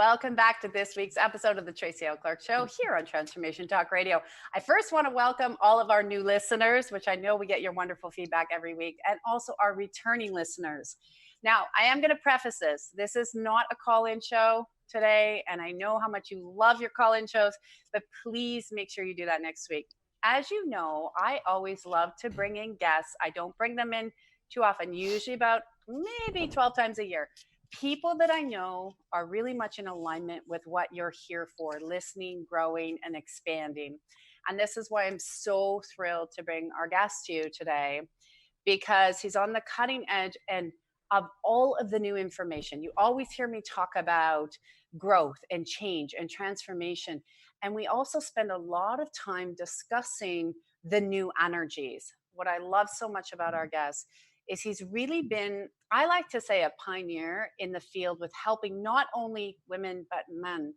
welcome back to this week's episode of the Tracy Clark Show here on Transformation Talk Radio. I first want to welcome all of our new listeners, which I know we get your wonderful feedback every week, and also our returning listeners. Now, I am going to preface this. This is not a call-in show today, and I know how much you love your call-in shows, but please make sure you do that next week. As you know, I always love to bring in guests. I don't bring them in too often, usually about maybe 12 times a year. People that I know are really much in alignment with what you're here for, listening, growing, and expanding. And this is why I'm so thrilled to bring our guest to you today, because he's on the cutting edge and of all of the new information. You always hear me talk about growth and change and transformation. And we also spend a lot of time discussing the new energies. What I love so much about our guest is he's really been, I like to say, a pioneer in the field with helping not only women, but men.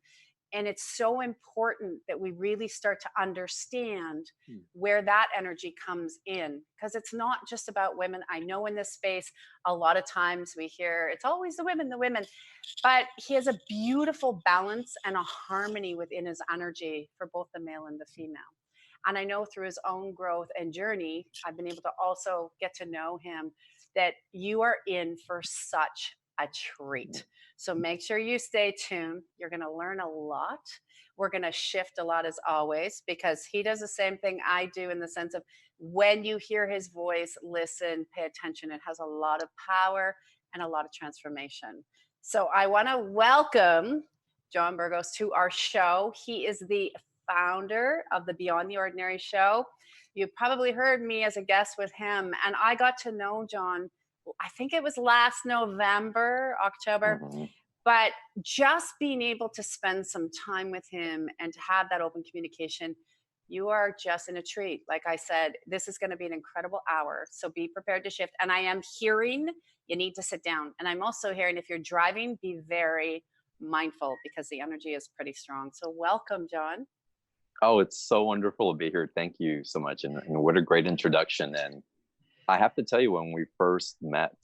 And it's so important that we really start to understand where that energy comes in, because it's not just about women. I know in this space, a lot of times we hear it's always the women, but he has a beautiful balance and a harmony within his energy for both the male and the female. And I know through his own growth and journey, I've been able to also get to know him, that you are in for such a treat. So make sure you stay tuned. You're going to learn a lot. We're going to shift a lot as always, because he does the same thing I do in the sense of when you hear his voice, listen, pay attention. It has a lot of power and a lot of transformation. So I want to welcome John Burgos to our show. He is the founder of the Beyond the Ordinary show. You've probably heard me as a guest with him, and I got to know John, I think it was last November, October, but just being able to spend some time with him and to have that open communication, you are just in a treat. Like I said, this is going to be an incredible hour, so be prepared to shift. And I am hearing you need to sit down. And I'm also hearing if you're driving, be very mindful, because the energy is pretty strong. So welcome, John. Oh, it's so wonderful to be here. Thank you so much. And what a great introduction. And I have to tell you, when we first met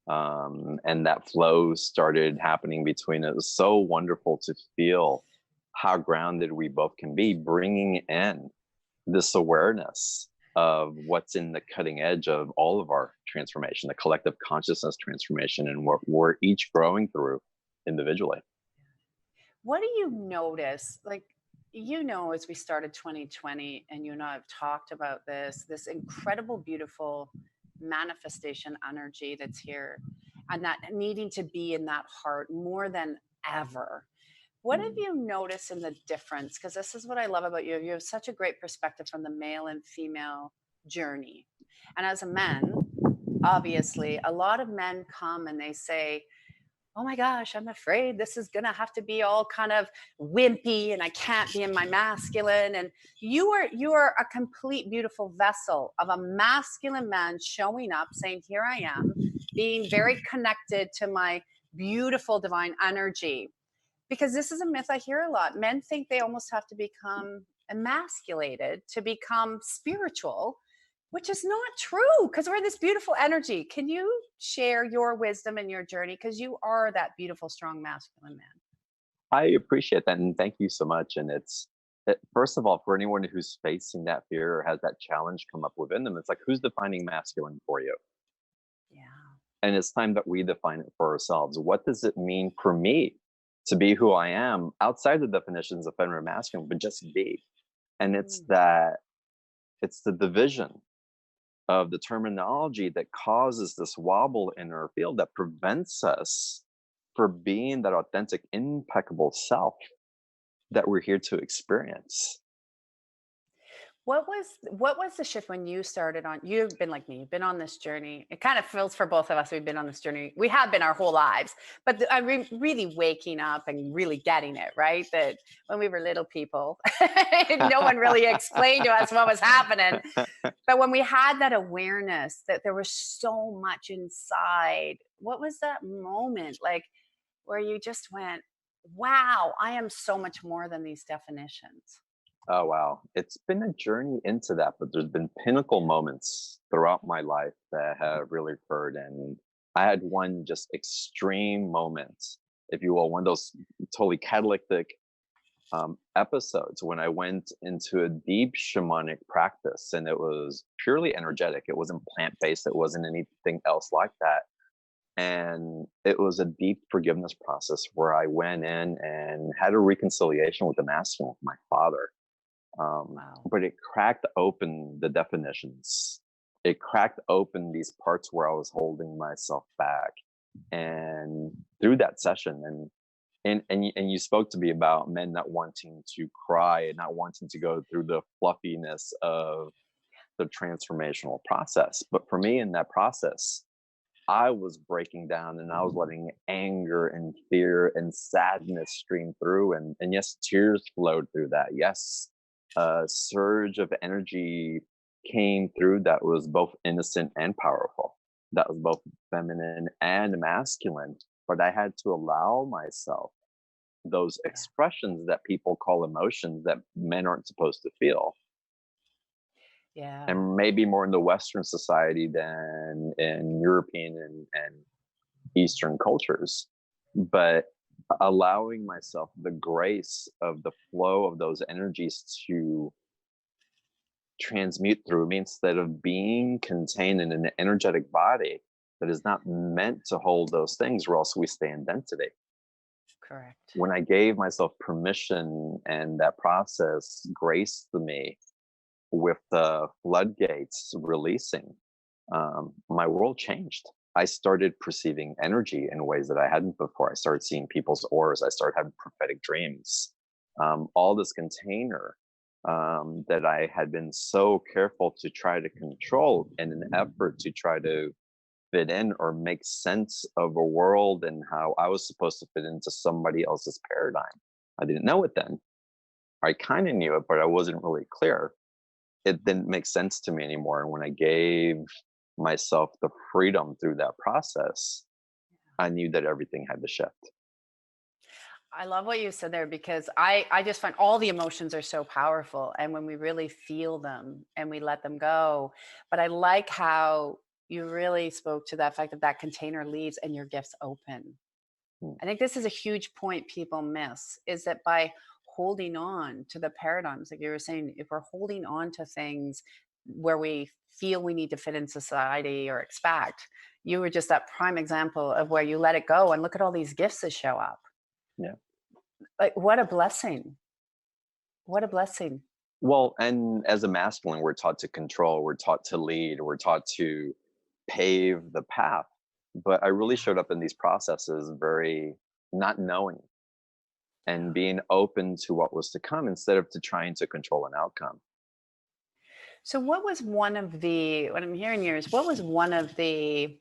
and that flow started happening between us, it was so wonderful to feel how grounded we both can be, bringing in this awareness of what's in the cutting edge of all of our transformation, the collective consciousness transformation, and what we're each growing through individually. What do you notice? Like, you know, as we started 2020, and you and I have talked about this incredible, beautiful manifestation energy that's here, and that needing to be in that heart more than ever. What have you noticed in the difference? Because this is what I love about you. You have such a great perspective from the male and female journey. And as a man, obviously, a lot of men come and they say, oh my gosh, I'm afraid this is going to have to be all kind of wimpy and I can't be in my masculine. And you are a complete beautiful vessel of a masculine man showing up saying, here I am, being very connected to my beautiful divine energy. Because this is a myth I hear a lot. Men think they almost have to become emasculated to become spiritual, which is not true, because we're this beautiful energy. Can you share your wisdom and your journey? Because you are that beautiful, strong, masculine man. I appreciate that. And thank you so much. And first of all, for anyone who's facing that fear or has that challenge come up within them, it's like, who's defining masculine for you? Yeah. And it's time that we define it for ourselves. What does it mean for me to be who I am outside the definitions of feminine and masculine, but just be? And it's the division of the terminology that causes this wobble in our field that prevents us from being that authentic, impeccable self that we're here to experience. What was the shift when you started on? You've been like me. You've been on this journey. It kind of feels for both of us. We've been on this journey. We have been our whole lives, but I'm really waking up and really getting it, right? That when we were little people, no one really explained to us what was happening. But when we had that awareness that there was so much inside, what was that moment like where you just went, wow, I am so much more than these definitions? Oh, wow. It's been a journey into that, but there's been pinnacle moments throughout my life that have really occurred. And I had one just extreme moment if you will, one of those totally catalytic episodes when I went into a deep shamanic practice, and it was purely energetic. It wasn't plant-based. It wasn't anything else like that. And it was a deep forgiveness process where I went in and had a reconciliation with the masculine, with my father. Wow. But it cracked open the definitions. It cracked open these parts where I was holding myself back. And through that session, and you spoke to me about men not wanting to cry and not wanting to go through the fluffiness of the transformational process. But for me in that process, I was breaking down and I was letting anger and fear and sadness stream through. And yes, tears flowed through that. Yes, a surge of energy came through that was both innocent and powerful. That was both feminine and masculine. But I had to allow myself those expressions that people call emotions that men aren't supposed to feel. Yeah. And maybe more in the Western society than in European and Eastern cultures. But allowing myself the grace of the flow of those energies to transmute through me instead of being contained in an energetic body that is not meant to hold those things, or else we stay in density. Correct. When I gave myself permission and that process graced me with the floodgates releasing, my world changed. I started perceiving energy in ways that I hadn't before. I started seeing people's auras. I started having prophetic dreams. All this container that I had been so careful to try to control in an effort to try to fit in or make sense of a world and how I was supposed to fit into somebody else's paradigm. I didn't know it then. I kind of knew it, but I wasn't really clear. It didn't make sense to me anymore. And when I gave myself the freedom through that process, I knew that everything had to shift. I love what you said there because I just find all the emotions are so powerful. And when we really feel them and we let them go, but I like how you really spoke to that fact that that container leaves and your gifts open. Mm. I think this is a huge point people miss is that by holding on to the paradigms, like you were saying, if we're holding on to things where we feel we need to fit in society or expect, you were just that prime example of where you let it go and look at all these gifts that show up. Yeah. Like, what a blessing. What a blessing. Well, and as a masculine, we're taught to control, we're taught to lead, we're taught to pave the path. But I really showed up in these processes very not knowing and being open to what was to come instead of to trying to control an outcome. So what was one of the, what I'm hearing here is what was one of the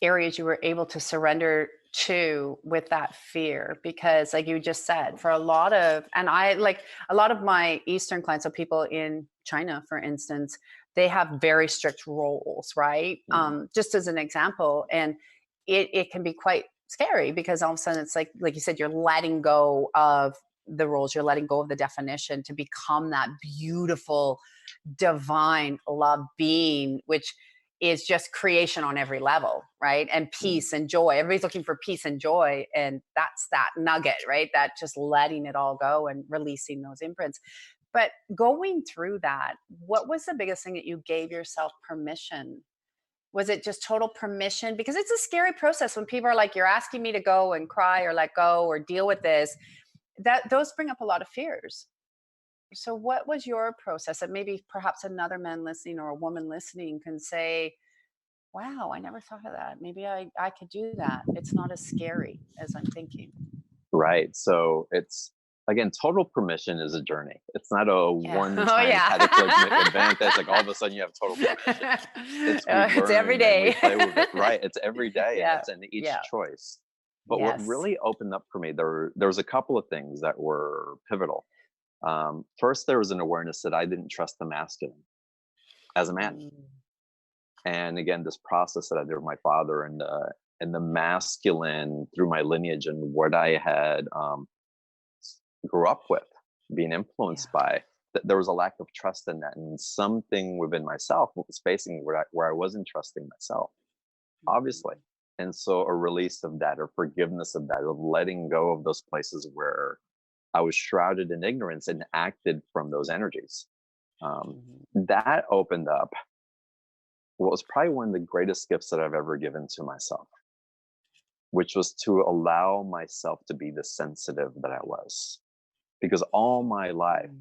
areas you were able to surrender to with that fear? Because like you just said, for a lot of, and I like a lot of my Eastern clients, so people in China, for instance, they have very strict roles, right? Just as an example. And it can be quite scary because all of a sudden it's like you said, you're letting go of the rules, you're letting go of the definition to become that beautiful, divine love being, which is just creation on every level, right? And peace and joy. Everybody's looking for peace and joy. And that's that nugget, right? That just letting it all go and releasing those imprints. But going through that, what was the biggest thing that you gave yourself permission? Was it just total permission? Because it's a scary process when people are like, you're asking me to go and cry or let go or deal with this. That those bring up a lot of fears. So what was your process that maybe perhaps another man listening or a woman listening can say, wow, I never thought of that. Maybe I could do that. It's not as scary as I'm thinking. Right. So it's, again, total permission is a journey. It's not a Yeah. Oh one-time yeah. cataclysmic event that's like all of a sudden you have total permission. It's we It's every learn and we day. play with it. Right. It's every day and Yeah. it's in each Yeah. choice. But what Yes. really opened up for me, there was a couple of things that were pivotal. First, there was an awareness that I didn't trust the masculine as a man. And again, this process that I did with my father and the masculine through my lineage and what I had grew up with, being influenced by, there was a lack of trust in that, and something within myself was facing where I wasn't trusting myself, obviously. And so a release of that, or forgiveness of that, of letting go of those places where I was shrouded in ignorance and acted from those energies. That opened up what was probably one of the greatest gifts that I've ever given to myself, which was to allow myself to be the sensitive that I was. Because all my life,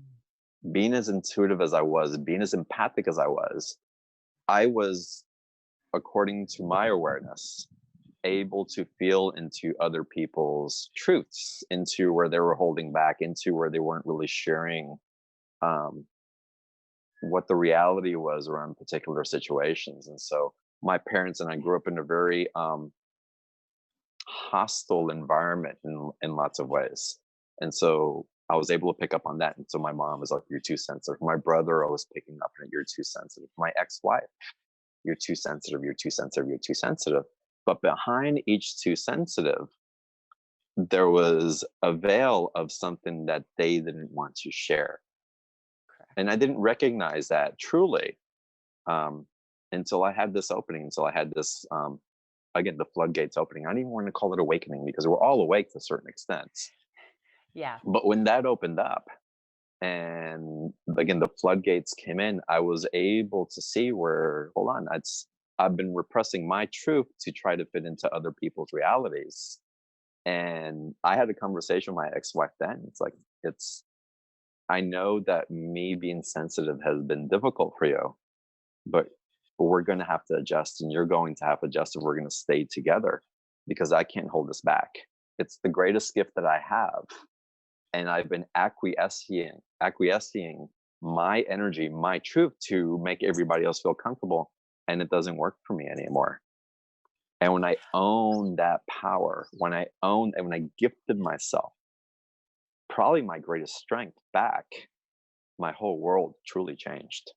being as intuitive as I was, being as empathic as I was, according to my awareness, able to feel into other people's truths, into where they were holding back, into where they weren't really sharing what the reality was around particular situations. And so my parents and I grew up in a very hostile environment in lots of ways. And so I was able to pick up on that. And so my mom was like, "You're too sensitive." My brother, I was picking up on it. "You're too sensitive." My ex-wife, "You're too sensitive, you're too sensitive, you're too sensitive." But behind each too sensitive, there was a veil of something that they didn't want to share. Correct. And I didn't recognize that truly until I had this opening, until I had this, again, the floodgates opening. I don't even want to call it awakening, because we're all awake to a certain extent. Yeah. But when that opened up, and again, the floodgates came in, I was able to see where, hold on, I've been repressing my truth to try to fit into other people's realities. And I had a conversation with my ex-wife then. It's like, I know that me being sensitive has been difficult for you, but we're going to have to adjust, and you're going to have to adjust, and we're going to stay together, because I can't hold this back. It's the greatest gift that I have. And I've been acquiescing my energy, my truth, to make everybody else feel comfortable. And it doesn't work for me anymore. And when I own that power, when I gifted myself probably my greatest strength back, my whole world truly changed.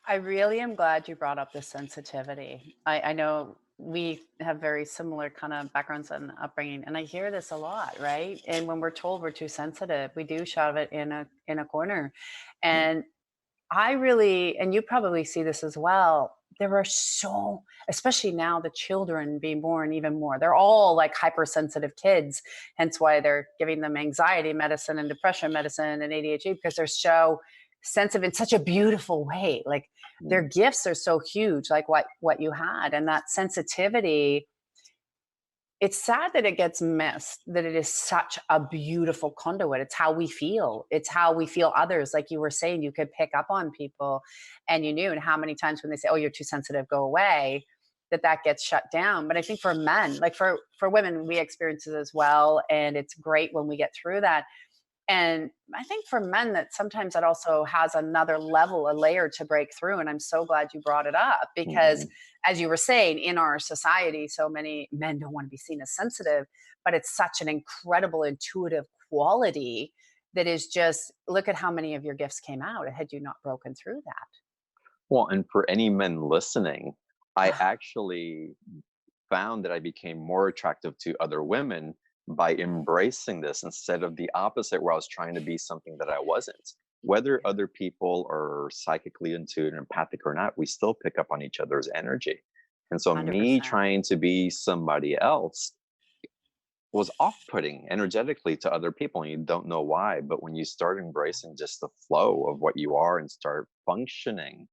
I really am glad you brought up the sensitivity. I know we have very similar kind of backgrounds and upbringing, and I hear this a lot, right? And when we're told we're too sensitive, we do shove it in a corner. And I really, and you probably see this as well. There are so, especially now, the children being born even more. They're all like hypersensitive kids, hence why they're giving them anxiety medicine and depression medicine and ADHD, because they're so sensitive in such a beautiful way. Like their gifts are so huge, like what you had, and that sensitivity. It's sad that it gets missed, that it is such a beautiful conduit. It's how we feel. It's how we feel others. Like you were saying, you could pick up on people and you knew, and how many times when they say, "Oh, you're too sensitive, go away," that gets shut down. But I think for men, like for women, we experience it as well. And it's great when we get through that. And I think for men that sometimes that also has another level, a layer to break through. And I'm so glad you brought it up, because as you were saying, in our society, so many men don't want to be seen as sensitive, but it's such an incredible intuitive quality that is just, look at how many of your gifts came out had you not broken through that. Well, and for any men listening, I actually found that I became more attractive to other women by embracing this, instead of the opposite, where I was trying to be something that I wasn't. Whether other people are psychically intuitive and empathic or not, we still pick up on each other's energy. And so me 100%. trying to be somebody else was off-putting energetically to other people, and you don't know why. But when you start embracing just the flow of what you are and start functioning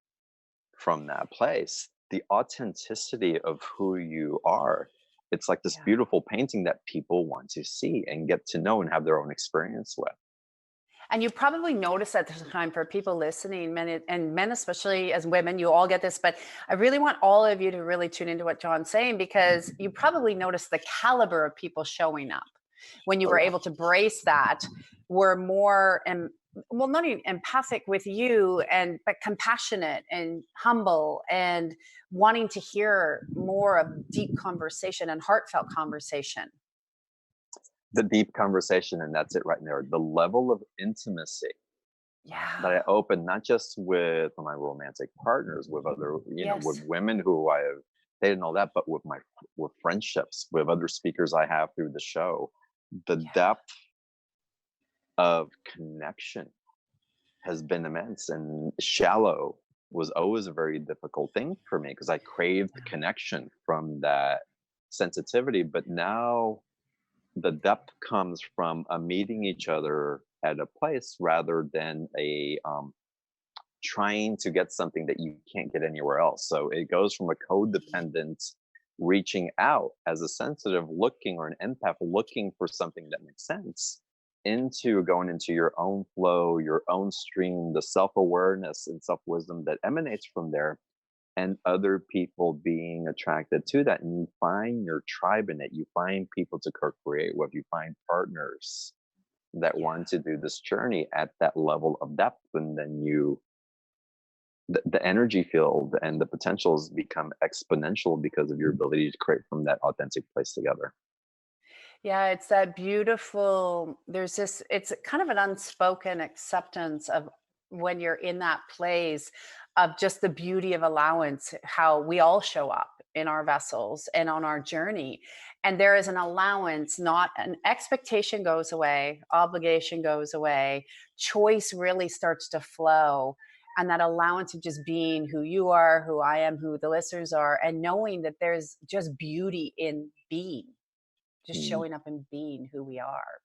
from that place, the authenticity of who you are, it's like this Yeah. beautiful painting that people want to see and get to know and have their own experience with. And you probably notice at the time, for people listening, men and men, especially as women, you all get this, but I really want all of you to really tune into what John's saying, because you probably notice the caliber of people showing up when you Oh were yeah. able to brace that, were more, and well, not even empathic with you, and but compassionate and humble and wanting to hear more of deep conversation and heartfelt conversation. The deep conversation, and that's it right there. The level of intimacy that Yeah. I open, not just with my romantic partners, with other, with Yes. women who I have dated and all that, but with friendships, with other speakers I have through the show. The Yeah. depth of connection has been immense, and shallow was always a very difficult thing for me, because I craved Yeah. connection from that sensitivity, but now the depth comes from meeting each other at a place rather than a trying to get something that you can't get anywhere else. So it goes from a codependent reaching out as a sensitive looking, or an empath looking for something that makes sense, into going into your own flow, your own stream, the self-awareness and self-wisdom that emanates from there, and other people being attracted to that. And you find your tribe in it. You find people to co-create with. You find partners that want to do this journey at that level of depth. And then the energy field and the potentials become exponential because of your ability to create from that authentic place together. Yeah, it's that beautiful, there's this, it's kind of an unspoken acceptance of when you're in that place of just the beauty of allowance, how we all show up in our vessels and on our journey. And there is an allowance, not an expectation goes away, obligation goes away, choice really starts to flow. And that allowance of just being who you are, who I am, who the listeners are, and knowing that there's just beauty in being, just Mm. showing up and being who we are.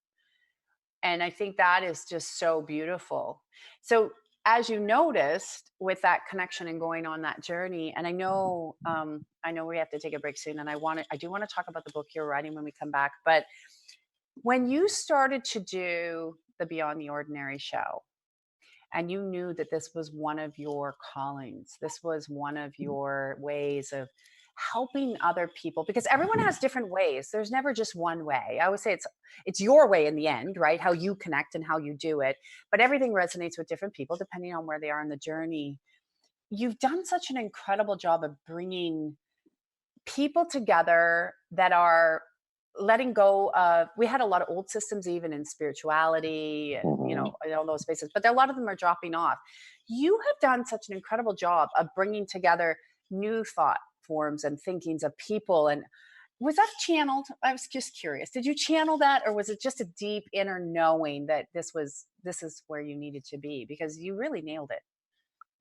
And I think that is just so beautiful. So, as you noticed with that connection and going on that journey, and I know we have to take a break soon, and I do want to talk about the book you're writing when we come back. But when you started to do the Beyond the Ordinary show, and you knew that this was one of your callings, this was one of your ways of helping other people, because everyone has different ways, there's never just one way. I always say it's your way in the end, right? How you connect and how you do it, but everything resonates with different people depending on where they are in the journey. You've done such an incredible job of bringing people together that are letting go of, we had a lot of old systems even in spirituality and Mhm. in all those spaces, but a lot of them are dropping off. You have done such an incredible job of bringing together new thought forms and thinkings of people. And was that channeled? I was just curious, did you channel that, or was it just a deep inner knowing that this is where you needed to be, because you really nailed it?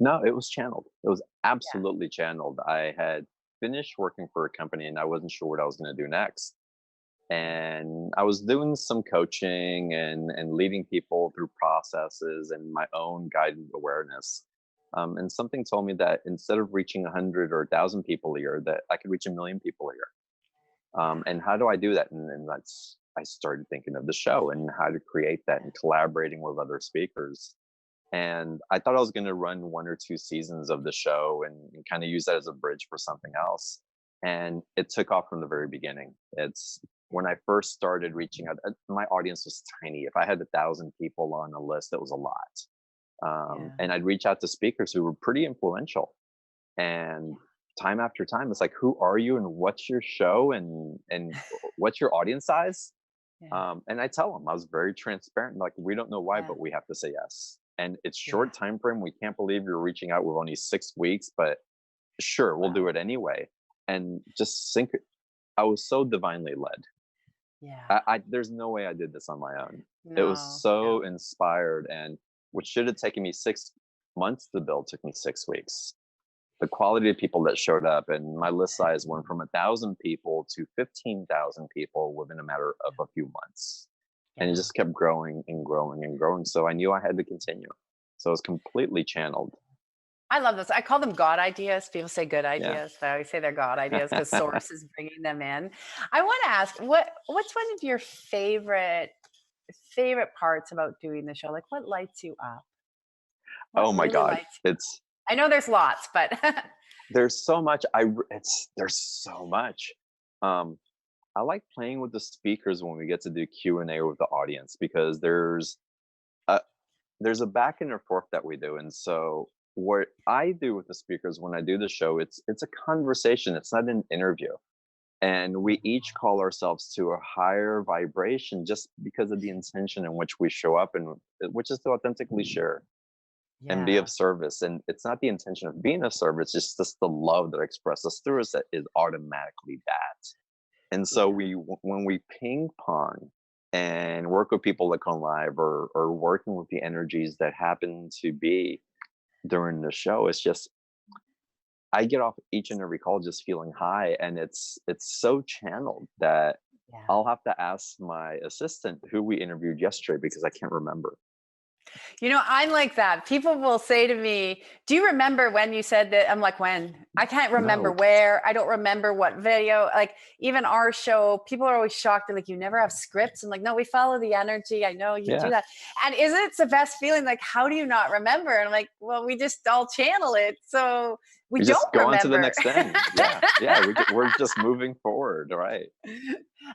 No, it was channeled. It was Yeah. absolutely channeled. I had finished working for a company and I wasn't sure what I was going to do next. And I was doing some coaching and leading people through processes and my own guided awareness. And something told me that instead of reaching 100 or 1,000 people a year, that I could reach 1 million people a year. And how do I do that? And that's, I started thinking of the show and how to create that and collaborating with other speakers. And I thought I was going to run 1 or 2 seasons of the show and kind of use that as a bridge for something else. And it took off from the very beginning. It's when I first started reaching out, my audience was tiny. If I had 1,000 people on a list, that was a lot. Yeah. And I'd reach out to speakers who were pretty influential. And time after time, it's like, who are you and what's your show and what's your audience size? Yeah. And I tell them, I was very transparent. Like, we don't know why, Yeah. but we have to say yes. And it's Yeah. short time frame. We can't believe you're reaching out with only 6 weeks, but sure, we'll do Wow. it anyway. And just sync. I was so divinely led. Yeah. There's no way I did this on my own. It was No. so inspired, and what should have taken me 6 months to build took me 6 weeks. The quality of people that showed up, and my list size went from 1,000 people to 15,000 people within a matter of a few months. And it Yeah. just kept growing and growing and growing. So I knew I had to continue. So it was completely channeled. I love this. I call them God ideas. People say good Yeah. ideas, but I always say they're God ideas because source is bringing them in. I want to ask, what's one of your favorite parts about doing the show? Like, what lights you up? What Oh my really God. lights you? It's I know there's lots, but there's so much. There's so much. Um, I like playing with the speakers when we get to do Q&A with the audience, because a there's a back and forth that we do. And so what I do with the speakers when I do the show, it's a conversation. It's not an interview. And we each call ourselves to a higher vibration just because of the intention in which we show up, and which is to authentically share and be yeah, of service. And it's not the intention of being of service, it's just the love that expresses through us that is automatically that. And so yeah, when we ping pong and work with people that come live, or working with the energies that happen to be during the show, it's just, I get off each and every call just feeling high, and it's so channeled that Yeah. I'll have to ask my assistant who we interviewed yesterday because I can't remember. I'm like that. People will say to me, "Do you remember when you said that?" I'm like, "When?" I can't remember No. where. I don't remember what video. Like even our show, people are always shocked. They're like, "You never have scripts." I'm like, "No, we follow the energy. I know you do Yeah. that." And isn't it the best feeling? Like, how do you not remember? And I'm like, "Well, we just all channel it, so we We don't just go on to the remember." next thing. Yeah. Yeah. We're just moving forward. Right.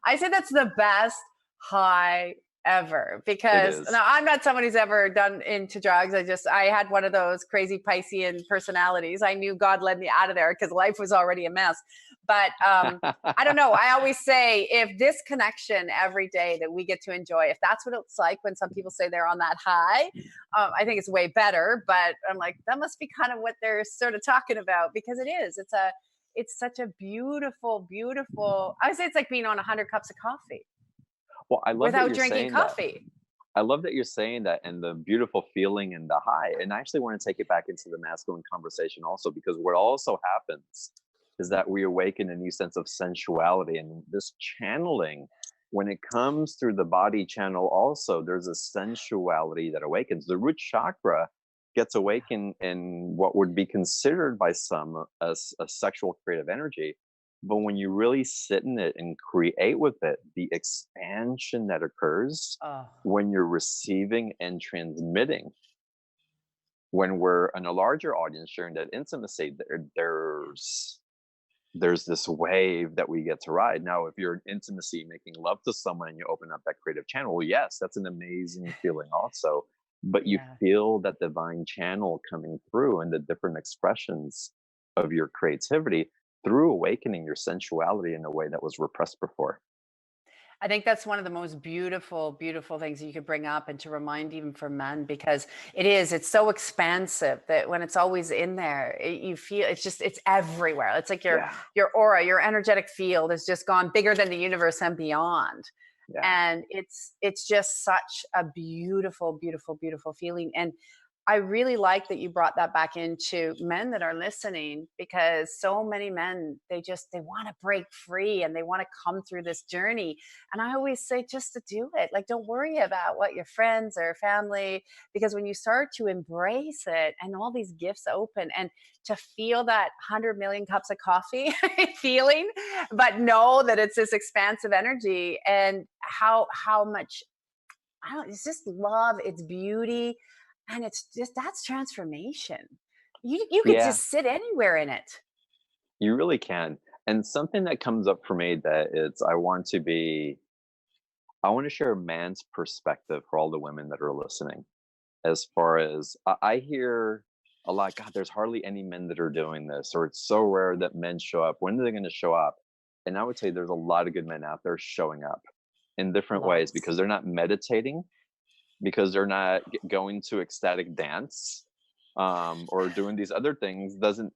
I say that's the best high ever It because is. now I'm not someone who's ever done into drugs. I had one of those crazy Piscean personalities. I knew God led me out of there because life was already a mess. But I don't know. I always say if this connection every day that we get to enjoy, if that's what it's like when some people say they're on that high, I think it's way better. But I'm like, that must be kind of what they're sort of talking about because it is. It's such a beautiful, beautiful. I would say it's like being on 100 cups of coffee Well, I love that without you're drinking saying that. coffee. I love that you're saying that, and the beautiful feeling and the high. And I actually want to take it back into the masculine conversation also, because what also happens is that we awaken a new sense of sensuality and this channeling. When it comes through the body channel, also, there's a sensuality that awakens. The root chakra gets awakened in what would be considered by some as a sexual creative energy. But when you really sit in it and create with it, the expansion that occurs Oh, when you're receiving and transmitting, when we're in a larger audience sharing that intimacy, there's this wave that we get to ride. Now, if you're in intimacy, making love to someone, and you open up that creative channel, well, yes, that's an amazing feeling also. But you yeah. feel that divine channel coming through and the different expressions of your creativity through awakening your sensuality in a way that was repressed before. I think that's one of the most beautiful, beautiful things you could bring up and to remind even for men because it's so expansive that when it's always in there, you feel it's everywhere. It's like Yeah, your aura, your energetic field has just gone bigger than the universe and beyond. yeah. And it's just such a beautiful, beautiful, beautiful feeling. And I really like that you brought that back into men that are listening because so many men they want to break free and they want to come through this journey. And I always say just to do it. Like don't worry about what your friends or family because when you start to embrace it and all these gifts open and to feel that 100 million cups of coffee feeling but know that it's this expansive energy and how much I don't it's just love, it's beauty, and it's just that's transformation. You could Yeah, just sit anywhere in it. you really can. And something that comes up for me that it's I want to share a man's perspective for all the women that are listening. As far as I hear a lot, God, there's hardly any men that are doing this, or it's so rare that men show up. When are they going to show up? And I would say there's a lot of good men out there showing up in different ways Lots. because they're not meditating, because they're not going to ecstatic dance, or doing these other things. Doesn't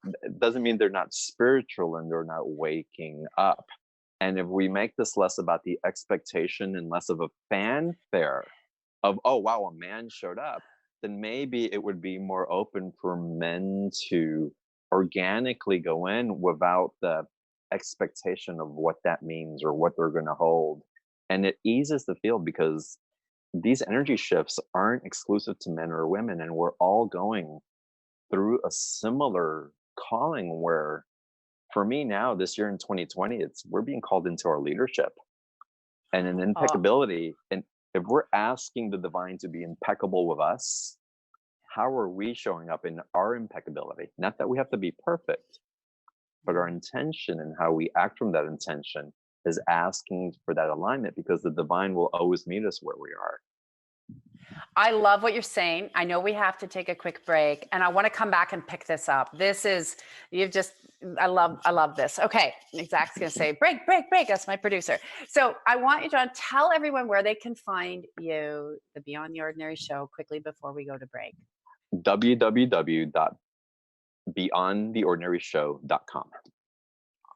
mean they're not spiritual and they're not waking up. And if we make this less about the expectation and less of a fanfare of, oh wow, a man showed up, then maybe it would be more open for men to organically go in without the expectation of what that means or what they're going to hold. And it eases the field because these energy shifts aren't exclusive to men or women, and we're all going through a similar calling where, for me now this year in 2020, it's we're being called into our leadership and an Oh, impeccability. And if we're asking the divine to be impeccable with us, how are we showing up in our impeccability? Not that we have to be perfect, but our intention and how we act from that intention is asking for that alignment, because the divine will always meet us where we are. I love what you're saying. I know we have to take a quick break and I want to come back and pick this up. This is you've just I love this. Okay. Zach's gonna say break, break, break. That's my producer. So I want you, John, tell everyone where they can find you, the Beyond the Ordinary show, quickly before we go to break. www.beyondtheordinaryshow.com.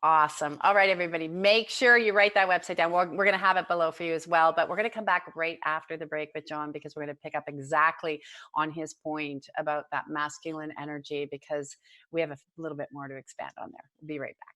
Awesome. All right, everybody, make sure you write that website down. We're going to have it below for you as well, but we're going to come back right after the break with John because we're going to pick up exactly on his point about that masculine energy because we have a little bit more to expand on there. We'll be right back.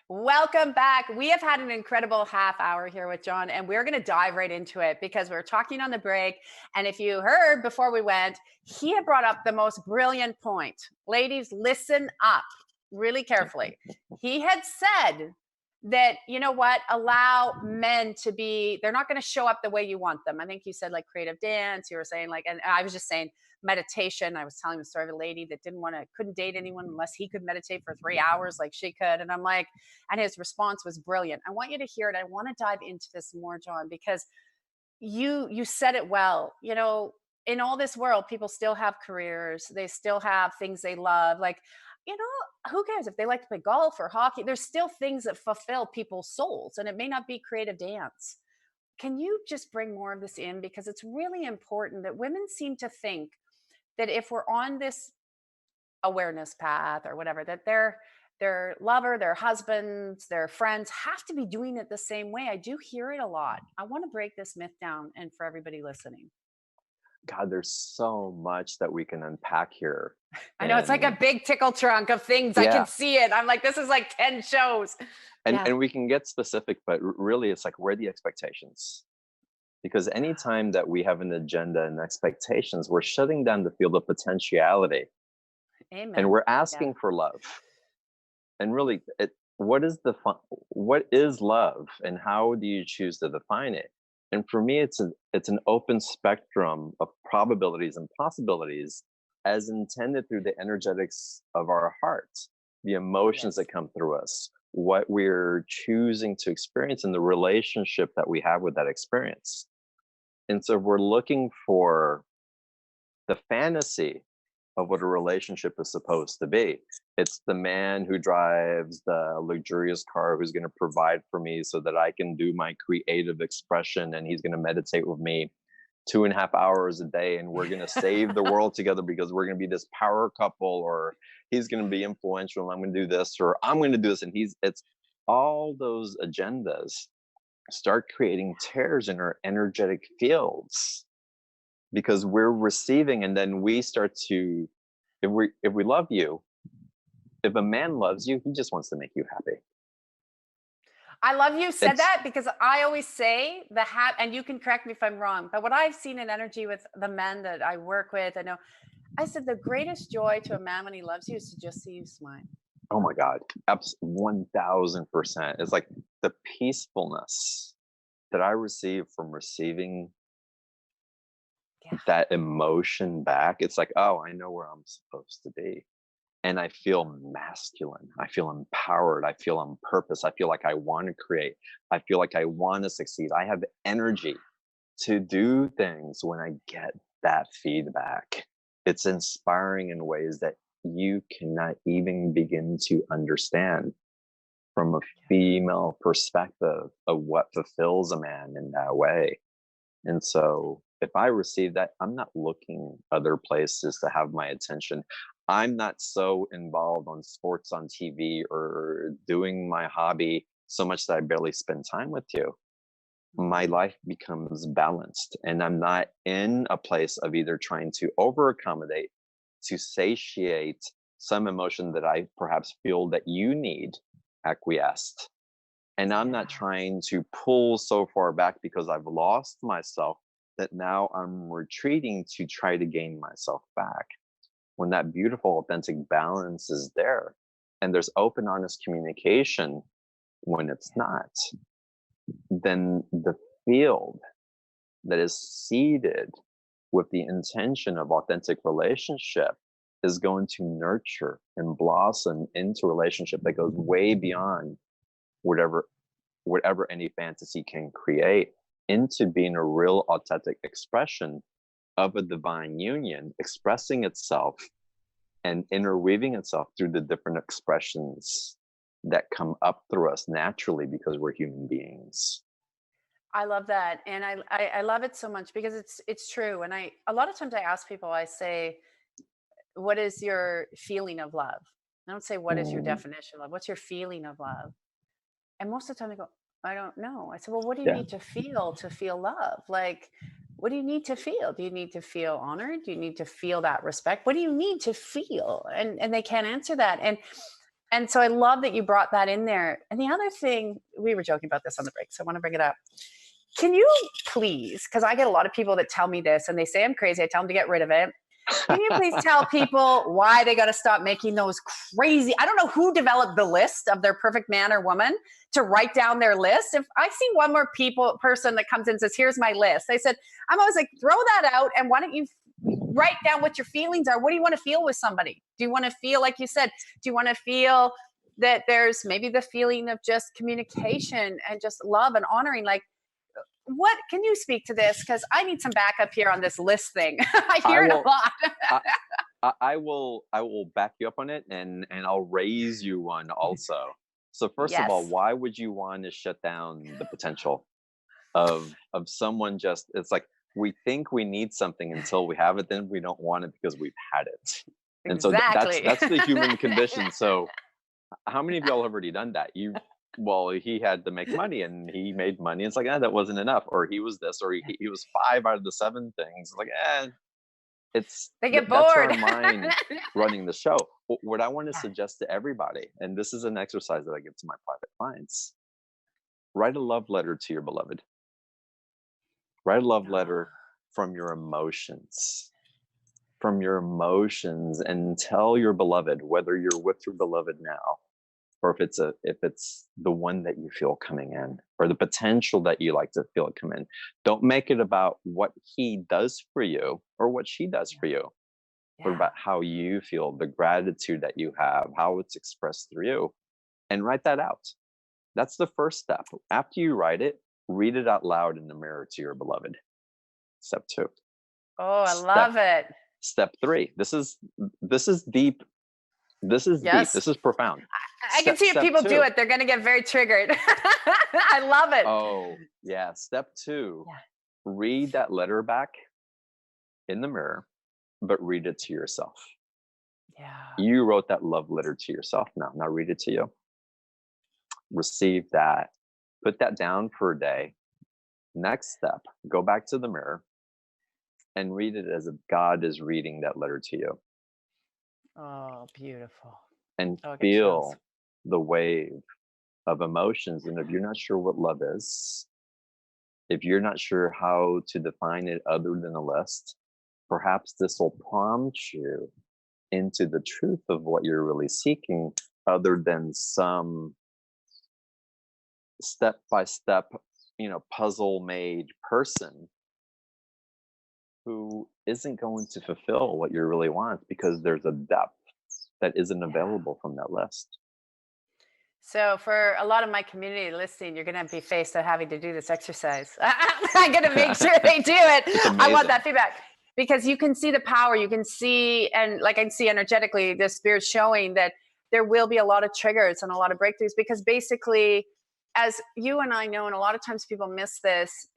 Welcome back. We have had an incredible half hour here with John, and we're going to dive right into it because we're talking on the break. And if you heard before we went, he had brought up the most brilliant point. Ladies, listen up really carefully. He had said that, you know what, allow men to be, they're not going to show up the way you want them. I think you said like creative dance. You were saying like, and I was just saying, meditation. I was telling the story of a lady that couldn't date anyone unless he could meditate for 3 hours like she could. And I'm like, and his response was brilliant. I want you to hear it. I want to dive into this more, John, because you said it well. You know, in all this world, people still have careers. They still have things they love. Like, you know, who cares if they like to play golf or hockey? There's still things that fulfill people's souls, and it may not be creative dance. Can you just bring more of this in? Because it's really important that women seem to think that if we're on this awareness path or whatever, that their lover, their husbands, their friends have to be doing it the same way. I do hear it a lot. I want to break this myth down and for everybody listening. God, there's so much that we can unpack here. I know it's like a big tickle trunk of things. I can see it. I'm like, this is like 10 shows. And we can get specific, but really it's like, where are the expectations? Because anytime that we have an agenda and expectations, we're shutting down the field of potentiality. Amen. And we're asking for love. And really, what is love, and how do you choose to define it? And for me, it's an open spectrum of probabilities and possibilities as intended through the energetics of our hearts, the emotions that come through us, what we're choosing to experience, and the relationship that we have with that experience. And so we're looking for the fantasy of what a relationship is supposed to be. It's the man who drives the luxurious car who's going to provide for me so that I can do my creative expression, and he's going to meditate with me 2.5 hours a day, and we're going to save the world together because we're going to be this power couple, or he's going to be influential and I'm going to do this, or I'm going to do this. And it's all those agendas start creating tears in our energetic fields because we're receiving, and then we start to, if we love you, if a man loves you, he just wants to make you happy. I love you said that because I always say and you can correct me if I'm wrong, but what I've seen in energy with the men that I work with, I said the greatest joy to a man when he loves you is to just see you smile. Oh my God, 1000%. It's like the peacefulness that I receive from receiving that emotion back. It's like, oh, I know where I'm supposed to be. And I feel masculine. I feel empowered. I feel on purpose. I feel like I want to create. I feel like I want to succeed. I have energy to do things when I get that feedback. It's inspiring in ways that you cannot even begin to understand from a female perspective of what fulfills a man in that way. And so if I receive that, I'm not looking other places to have my attention. I'm not so involved on sports on TV or doing my hobby so much that I barely spend time with you. My life becomes balanced, and I'm not in a place of either trying to over accommodate to satiate some emotion that I perhaps feel that you need acquiesced. And I'm not trying to pull so far back because I've lost myself that now I'm retreating to try to gain myself back. When that beautiful, authentic balance is there, and there's open, honest communication when it's not, then the field that is seeded with the intention of authentic relationship is going to nurture and blossom into a relationship that goes way beyond whatever any fantasy can create, into being a real authentic expression of a divine union, expressing itself and interweaving itself through the different expressions that come up through us naturally because we're human beings. I love that. And I love it so much because it's true. And a lot of times I ask people, I say, what is your feeling of love? I don't say, what is your Mm, definition of love? What's your feeling of love? And most of the time they go, I don't know. I said, well, what do you yeah. need to feel love? Like, what do you need to feel? Do you need to feel honored? Do you need to feel that respect? What do you need to feel? And they can't answer that. And so I love that you brought that in there. And the other thing, we were joking about this on the break, so I want to bring it up. Can you please, because I get a lot of people that tell me this and they say I'm crazy, I tell them to get rid of it. Can you please tell people why they got to stop making those crazy? I don't know who developed the list of their perfect man or woman to write down their list. If I see one more person that comes in and says, "Here's my list," I said, I'm always like, throw that out, and why don't you write down what your feelings are? What do you want to feel with somebody? Do you want to feel, like you said, do you want to feel that there's maybe the feeling of just communication and just love and honoring? Like, what can you speak to this? Because I need some backup here on this list thing. I I hear it a will. lot. I will back you up on it, and I'll raise you one also. So first of all, Yes, why would you want to shut down the potential of someone? Just, it's like, we think we need something until we have it, then we don't want it because we've had it. And so exactly. that's the human condition. So how many of y'all have already done that? Well, he had to make money and he made money. It's like, that wasn't enough. Or he was this, or he was 5 out of the 7 things. Like, They get that's our bored. mind running the show. What I want to Yeah. suggest to everybody, and this is an exercise that I give to my private clients: write a love letter to your beloved. Write a love letter from your emotions. From your emotions, and tell your beloved, whether you're with your beloved now, or if it's the one that you feel coming in, or the potential that you like to feel it come in. Don't make it about what he does for you or what she does for you, but Yeah. about how you feel, the gratitude that you have, how it's expressed through you, and write that out. That's the first step. After you write it, read it out loud in the mirror to your beloved. Step 2. Oh, I Step love it. step 3. This is deep. This is deep. Yes. This is profound. I can see if Step people do 2. it, they're going to get very triggered. I love it. Oh, yeah. Step 2. Yeah. Read that letter back in the mirror, but read it to yourself. Yeah. You wrote that love letter to yourself. Now read it to you. Receive that. Put that down for a day. Next step, go back to the mirror and read it as if God is reading that letter to you, Oh, beautiful. and Oh, I get chills. feel the wave of emotions. And if you're not sure what love is, if you're not sure how to define it other than a list, perhaps this will prompt you into the truth of what you're really seeking, other than some step by step, puzzle made person who isn't going to fulfill what you really want, because there's a depth that isn't Yeah. available from that list. So for a lot of my community listening, you're going to be faced with having to do this exercise. I'm going to make sure they do It's it. I want amazing. that feedback because you can see the power. You can see, and like I can see energetically, the spirit showing that there will be a lot of triggers and a lot of breakthroughs, because basically, as you and I know, and a lot of times people miss this,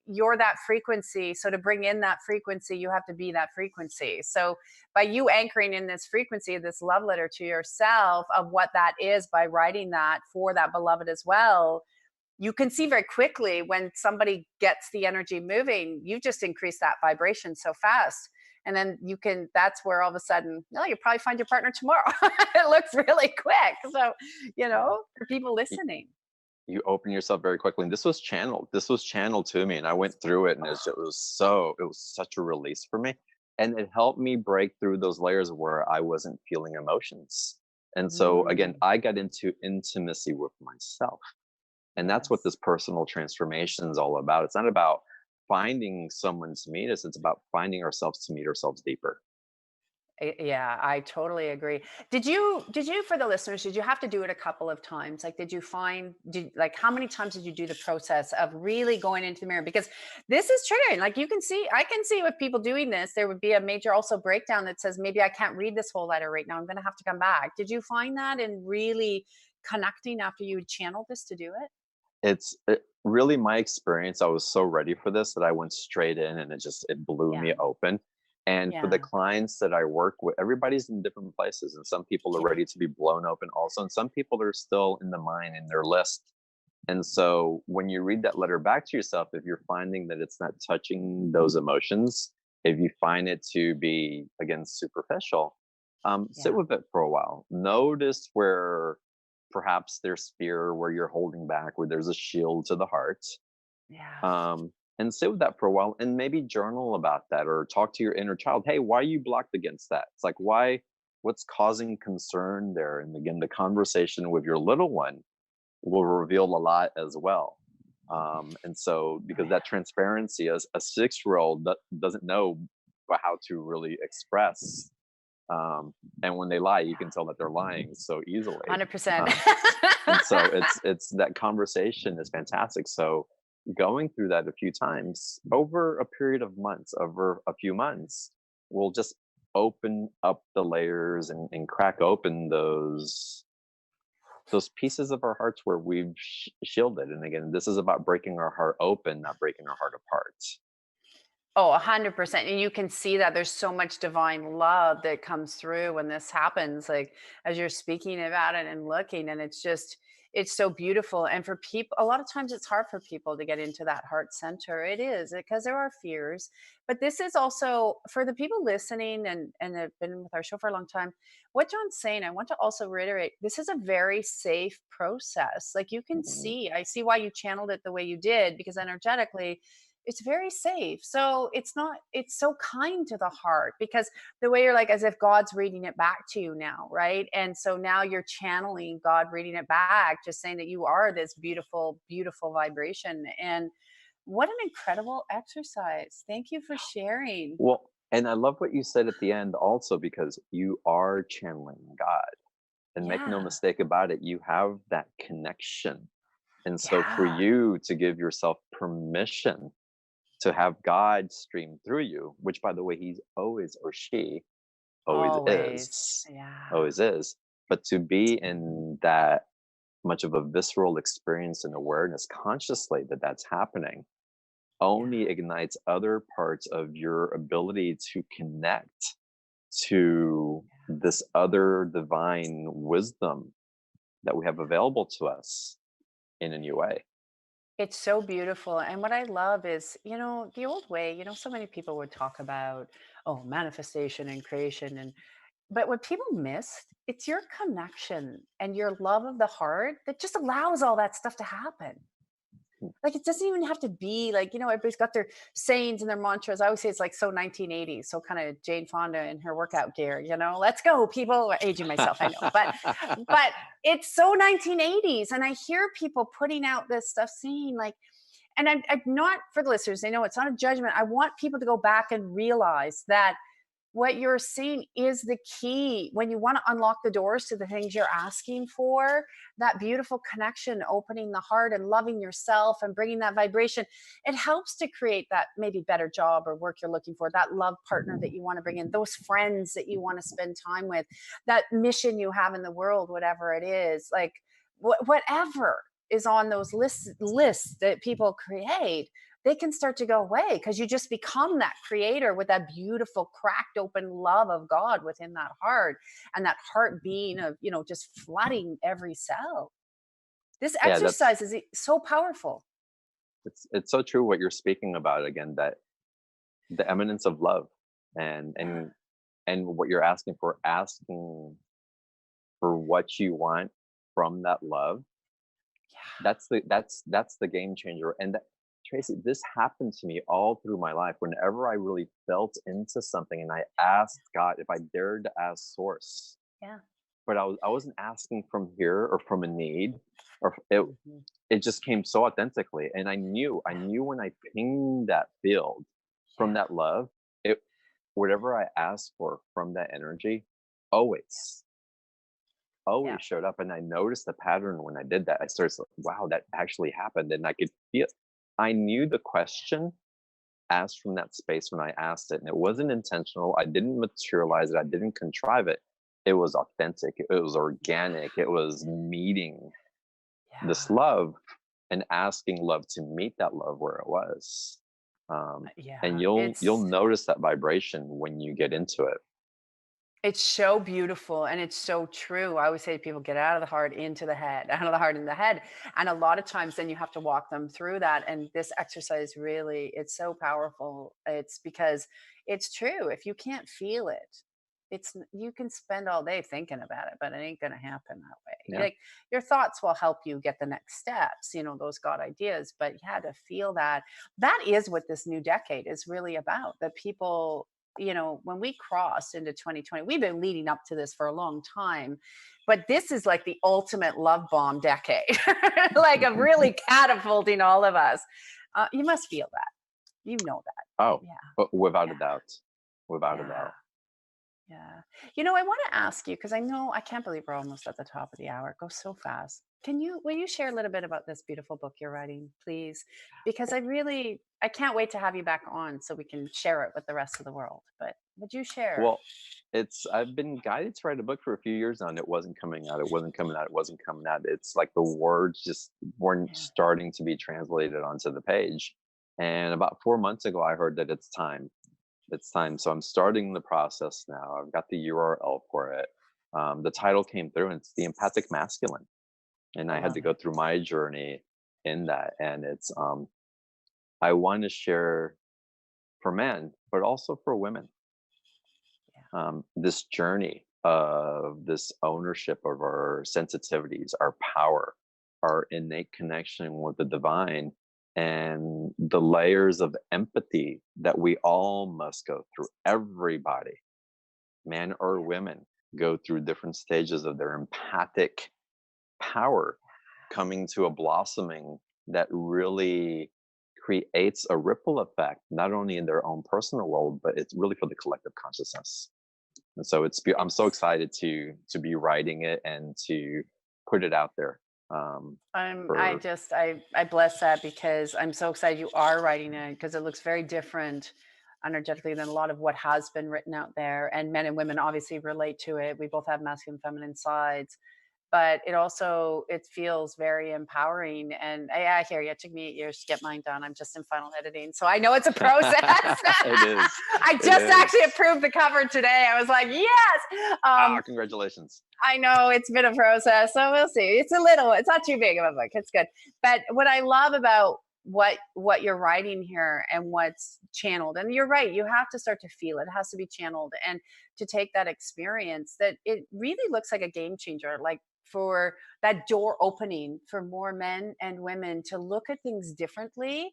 you're that frequency. So to bring in that frequency, you have to be that frequency. So by you anchoring in this frequency, this love letter to yourself of what that is, by writing that for that beloved as well, you can see very quickly when somebody gets the energy moving, you just increase that vibration so fast. And then that's where all of a sudden, you'll probably find your partner tomorrow. It looks really quick. So, for people listening. You open yourself very quickly, and this was channeled to me, and I went through it, and it was such a release for me, and it helped me break through those layers where I wasn't feeling emotions. And so again, Mm, I got into intimacy with myself, and that's what yes. this personal transformation is all about. It's not about finding someone to meet us, it's about finding ourselves to meet ourselves deeper. Yeah, I totally agree. Did you for the listeners, did you have to do it a couple of times? Like, like, how many times did you do the process of really going into the mirror? Because this is triggering. Like, I can see with people doing this, there would be a major also breakdown that says, maybe I can't read this whole letter right now. I'm going to have to come back. Did you find that in really connecting after you channeled this to do it? It's really my experience, I was so ready for this that I went straight in, and it blew Yeah. me open. And for the Yeah. clients that I work with, everybody's in different places, and some people are Yeah. ready to be blown open also, and some people are still in the mine in their list. And so when you read that letter back to yourself, if you're finding that it's not touching those emotions, if you find it to be, again, superficial, sit Yeah. with it for a while. Notice where perhaps there's fear, where you're holding back, where there's a shield to the heart. Yeah. And sit with that for a while and maybe journal about that or talk to your inner child. Hey, why are you blocked against that? It's like, what's causing concern there? And again, the conversation with your little one will reveal a lot as well. And so, because that transparency, as a 6-year-old doesn't know how to really express, and when they lie, you can tell that they're lying so easily. 100%. And so, it's that conversation is fantastic. So, going through that a few times over a period of months, over a few months, will just open up the layers and crack open those pieces of our hearts where we've shielded. And again, this is about breaking our heart open, not breaking our heart apart. Oh, 100%. And you can see that there's so much divine love that comes through when this happens, like as you're speaking about it and looking, and it's so beautiful. And for people, a lot of times it's hard for people to get into that heart center. It is because there are fears. But this is also for the people listening and have been with our show for a long time. What John's saying, I want to also reiterate, this is a very safe process. Like you can Mhm. see, I see why you channeled it the way you did, because energetically it's very safe. So it's so kind to the heart because the way you're like, as if God's reading it back to you now, right? And so now you're channeling God reading it back, just saying that you are this beautiful, beautiful vibration. And what an incredible exercise. Thank you for sharing. Well, and I love what you said at the end also, because you are channeling God. And make no Yeah. mistake about it, you have that connection. And so for Yeah. you to give yourself permission to have God stream through you, which by the way, he's always, or she Always. is, Yeah. always is, but to be in that much of a visceral experience and awareness consciously that that's happening only Yeah. ignites other parts of your ability to connect to this other divine wisdom that we have available to us in a new way. It's so beautiful. And what I love is, the old way, so many people would talk about, oh, manifestation and creation. But what people missed, it's your connection and your love of the heart that just allows all that stuff to happen. Like it doesn't even have to be like, everybody's got their sayings and their mantras. I always say it's like so 1980s, so kind of Jane Fonda in her workout gear, let's go, people. Aging myself, I know. But it's so 1980s. And I hear people putting out this stuff saying like, and I'm not, for the listeners, they know it's not a judgment. I want people to go back and realize that what you're seeing is the key when you want to unlock the doors to the things you're asking for, that beautiful connection, opening the heart and loving yourself and bringing that vibration. It helps to create that maybe better job or work you're looking for, that love partner that you want to bring in, those friends that you want to spend time with, that mission you have in the world, whatever it is, like whatever is on those lists that people create, they can start to go away because you just become that creator with that beautiful cracked open love of God within that heart, and that heart being of just flooding every cell. This Yeah, exercise is so powerful. it's so true what you're speaking about, again, that the eminence of love, and Yeah. what you're asking for what you want from that love. Yeah. That's the game changer. And Tracy, this happened to me all through my life. Whenever I really felt into something and I asked God, if I dared to ask source, Yeah. but I wasn't asking from here or from a need, or Mhm. it just came so authentically. And I knew when I pinged that field from Yeah. that love, it whatever I asked for from that energy, always Yeah. always showed up. And I noticed the pattern when I did that. I started wow, that actually happened. And I could feel, I knew the question asked from that space when I asked it. And it wasn't intentional. I didn't materialize it. I didn't contrive it. It was authentic. It was organic. It was meeting this Yeah. love. and asking love to meet that love where it was. And Yeah, you'll notice that vibration when you get into it. it's so beautiful and it's so true. I always say to people, get out of the heart into the head, out of the heart in the head. And a lot of times then you have to walk them through that. And this exercise really, it's so powerful. It's because it's true. If you can't feel it, you can spend all day thinking about it, but it ain't gonna happen that way. Yeah. Like your thoughts will help you get the next steps, those God ideas, but you had to feel that. That is what this new decade is really about. That people, when we crossed into 2020, we've been leading up to this for a long time, but this is like the ultimate love bomb decade, like of really catapulting all of us. You must feel that. You know that. Oh, Yeah. but without Yeah. a doubt. Without a Yeah. doubt. Yeah. I want to ask you because I can't believe we're almost at the top of the hour. It goes so fast. Will you share a little bit about this beautiful book you're writing, please? Because I can't wait to have you back on so we can share it with the rest of the world. But would you share? Well, I've been guided to write a book for a few years now, and it wasn't coming out. It wasn't coming out. It wasn't coming out. It's like the words just weren't Yeah. starting to be translated onto the page. And about 4 months ago, I heard that it's time. It's time. So I'm starting the process now. I've got the URL for it. The title came through, and it's the Empathic Masculine. And I I had love to go it. through my journey in that. And it's I want to share for men, but also for women, Yeah. this journey of this ownership of our sensitivities, our power, our innate connection with the divine, and the layers of empathy that we all must go through. Everybody, men or Yeah. women, go through different stages of their empathic power coming to a blossoming that really creates a ripple effect, not only in their own personal world, but it's really for the collective consciousness. And so I'm so It's excited to be writing it and to put it out there. I For just I bless that because I'm so excited you are writing it because it looks very different energetically than a lot of what has been written out there. And men and women obviously relate to it. We both have masculine, feminine sides, but it feels very empowering. And I hear you. It took me 8 years to get mine done. I'm just in final editing, so I know it's a process. it is, I it just is. actually approved the cover today. I was like, yes. Congratulations. I know it's been a process, so we'll see. It's not too big of a book. It's good. But what I love about what you're writing here and what's channeled, and you're right, you have to start to feel it. It has to be channeled and to take that experience that it really looks like a game changer, like for that door opening for more men and women to look at things differently.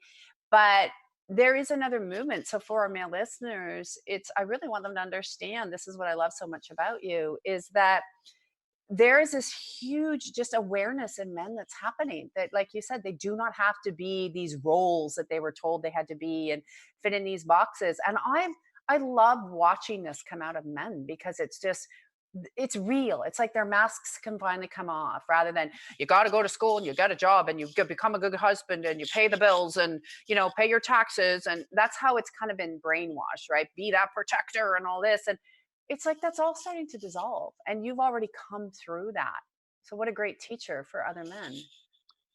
But there is another movement. So for our male listeners, I really want them to understand this is what I love so much about you is that there is this huge just awareness in men that's happening that like you said they do not have to be these roles that they were told they had to be and fit in these boxes. And I love watching this come out of men because it's real. It's like their masks can finally come off rather than you got to go to school and you get a job and become a good husband and you pay the bills and pay your taxes. And that's how it's kind of been brainwashed, right? Be that protector and all this. And it's like that's all starting to dissolve and you've already come through that. So what a great teacher for other men.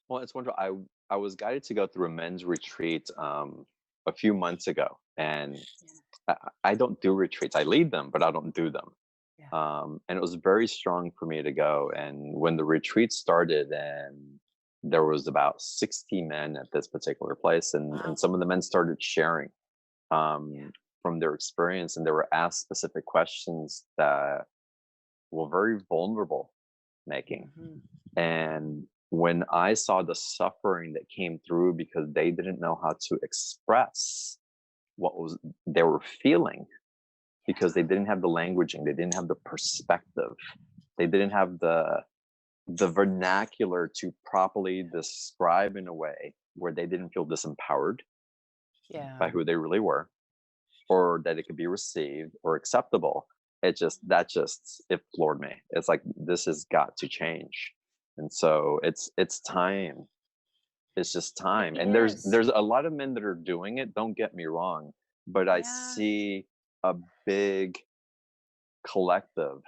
Well, it's wonderful. I was guided to go through a men's retreat a few months ago, and Yeah. I don't do retreats. I lead them, but I don't do them. Yeah. And it was very strong for me to go. And when the retreat started, and there was about 60 men at this particular place, and Wow. some of the men started sharing Yeah. from their experience, and they were asked specific questions that were very vulnerable making. Hmm. And when I saw the suffering that came through because they didn't know how to express what was they were feeling, because they didn't have the languaging, they didn't have the perspective, they didn't have the vernacular to properly describe in a way where they didn't feel disempowered by Yeah. who they really were, or that it could be received or acceptable. It floored me. It's like this has got to change. And so it's time. It's just It time. And is. there's a lot of men that are doing it, don't get me wrong, but I Yeah. see a big collective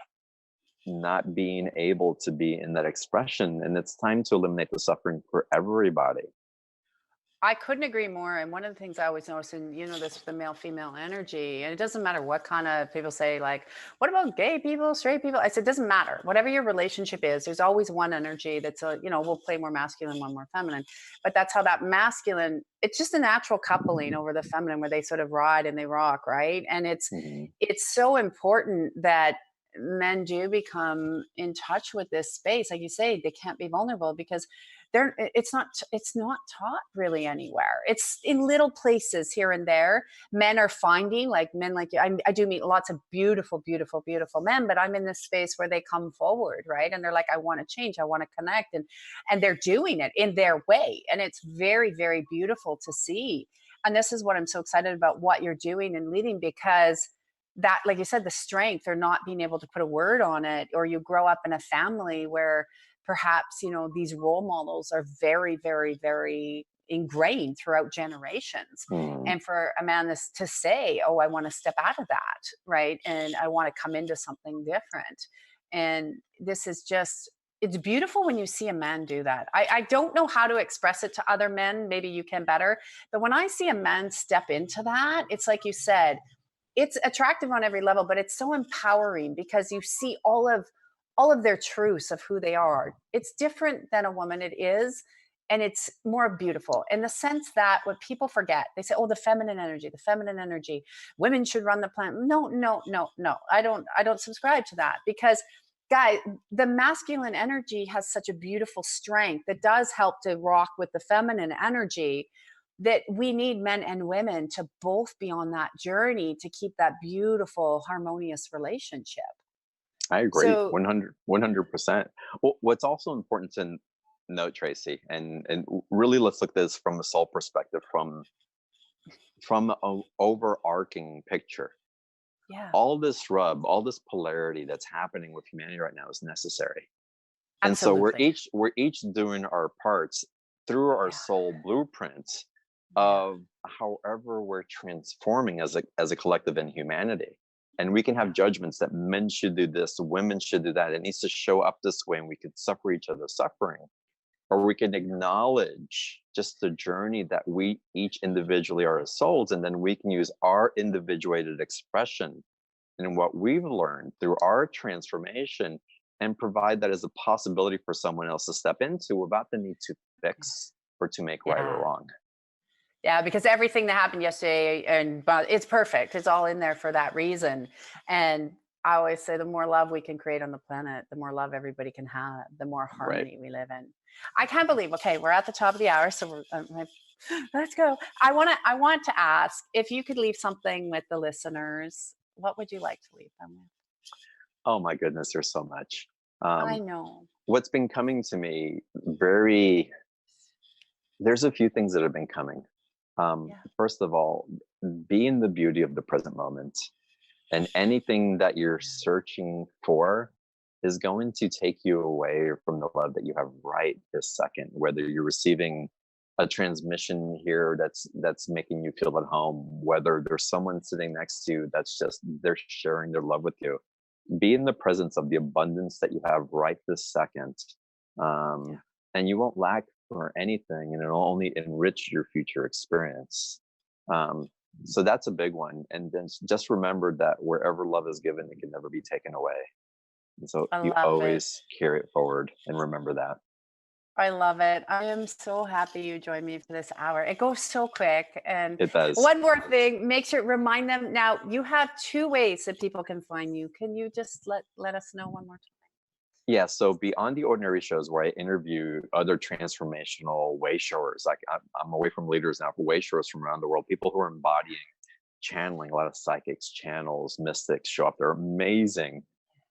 not being able to be in that expression. And it's time to eliminate the suffering for everybody. I couldn't agree more. And one of the things I always notice, and you know this, the male female energy, and it doesn't matter what kind of people say, like, what about gay people, straight people? I said, it doesn't matter. Whatever your relationship is, there's always one energy that's a, we'll play more masculine, one more feminine. But that's how that masculine, it's just a natural coupling over the feminine where they sort of ride and they rock, right? And it's so important that men do become in touch with this space. Like you say, they can't be vulnerable because it's not taught really anywhere. It's in little places here and there. Men are finding, like men like you, I do meet lots of beautiful, beautiful, beautiful men, but I'm in this space where they come forward, right? And they're like, I want to change, I want to connect, and they're doing it in their way. And it's very, very beautiful to see. And this is what I'm so excited about what you're doing and leading, because that, like you said, the strength or not being able to put a word on it, or you grow up in a family where perhaps these role models are very, very, very ingrained throughout generations. And for a man to say, oh, I want to step out of that, right, and I want to come into something different. And this is just, it's beautiful when you see a man do that. I don't know how to express it to other men, maybe you can better, but when I see a man step into that, it's like you said, it's attractive on every level, but it's so empowering because you see all of their truths of who they are. It's different than a woman, it is, and it's more beautiful in the sense that what people forget, they say, oh, the feminine energy, women should run the planet. No, no, no, no. I don't subscribe to that, because guys, the masculine energy has such a beautiful strength that does help to rock with the feminine energy, that we need men and women to both be on that journey to keep that beautiful, harmonious relationship. I agree, So 100%. Well, what's also important to note, Tracy, and really let's look at this from a soul perspective, from an overarching picture. yeah, All this all this polarity that's happening with humanity right now is necessary. And so absolutely. we're each doing our parts through our Yeah, soul blueprint yeah, of however we're transforming as a collective in humanity. And we can yeah, have judgments that men should do this, women should do that. It needs to show up this way, and we could suffer each other's suffering. Or we can acknowledge just the journey that we each individually are as souls, and then we can use our individuated expression and what we've learned through our transformation and provide that as a possibility for someone else to step into without the need to fix or to make right or yeah. wrong. Yeah, because everything that happened yesterday, and but it's perfect. It's all in there for that reason. And I always say the more love we can create on the planet, the more love everybody can have, the more Right. harmony we live in. I can't believe, okay, we're at the top of the hour, so let's go. I want to ask if you could leave something with the listeners, what would you like to leave them with? Oh my goodness, there's so much. I Um, know. what's been coming to me there's a few things that have been coming. Yeah. First of all, be in the beauty of the present moment. And anything that you're searching for is going to take you away from the love that you have right this second, whether you're receiving a transmission here that's making you feel at home, whether there's someone sitting next to you that's just they're sharing their love with you. Be in the presence of the abundance that you have right this second, Yeah. um, and you won't lack for anything, and it'll only enrich your future experience. um, so that's a big one. And then just remember that wherever love is given, it can never be taken away. And so I you love it. always carry it forward and remember that. I love it. I am so happy you joined me for this hour. It goes so quick. And It does. one more thing, make sure remind them now you have two ways that people can find you. Can you just let us know one more Yeah. So beyond the ordinary shows where I interview other transformational way showers, like I'm away from leaders now for way showers from around the world, people who are embodying channeling, a lot of psychics, channels, mystics show up. They're amazing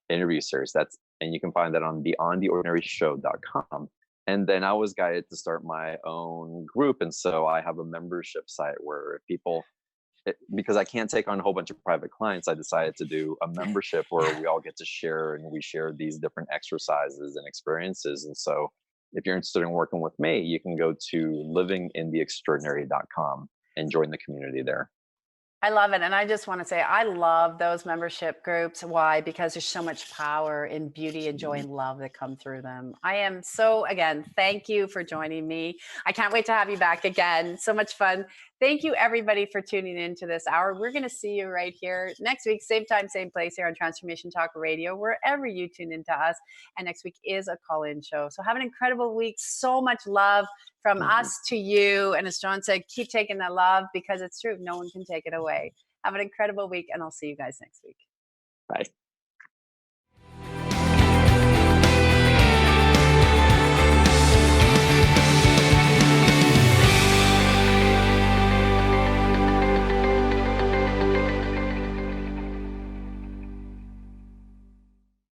interview series. And you can find that on beyondtheordinaryshow.com. And then I was guided to start my own group. And so I have a membership site where because I can't take on a whole bunch of private clients, I decided to do a time? membership where Yeah. we all get to share, and we share these different exercises and experiences. And so if you're interested in working with me, you can go to livingintheextraordinary.com and join the community there. I love it. And I just want to say, I love those membership groups. Why? Because there's so much power in beauty and joy and love that come through them. I am so, again, thank you for joining me. I can't wait to have you back again. So much fun. Thank you, everybody, for tuning in to this hour. We're going to see you right here next week, same time, same place here on Transformation Talk Radio, wherever you tune into us. And next week is a call-in show. So have an incredible week. So much love from us to you. And as John said, keep taking that love because it's true. No one can take it away. Have an incredible week, and I'll see you guys next week. Bye.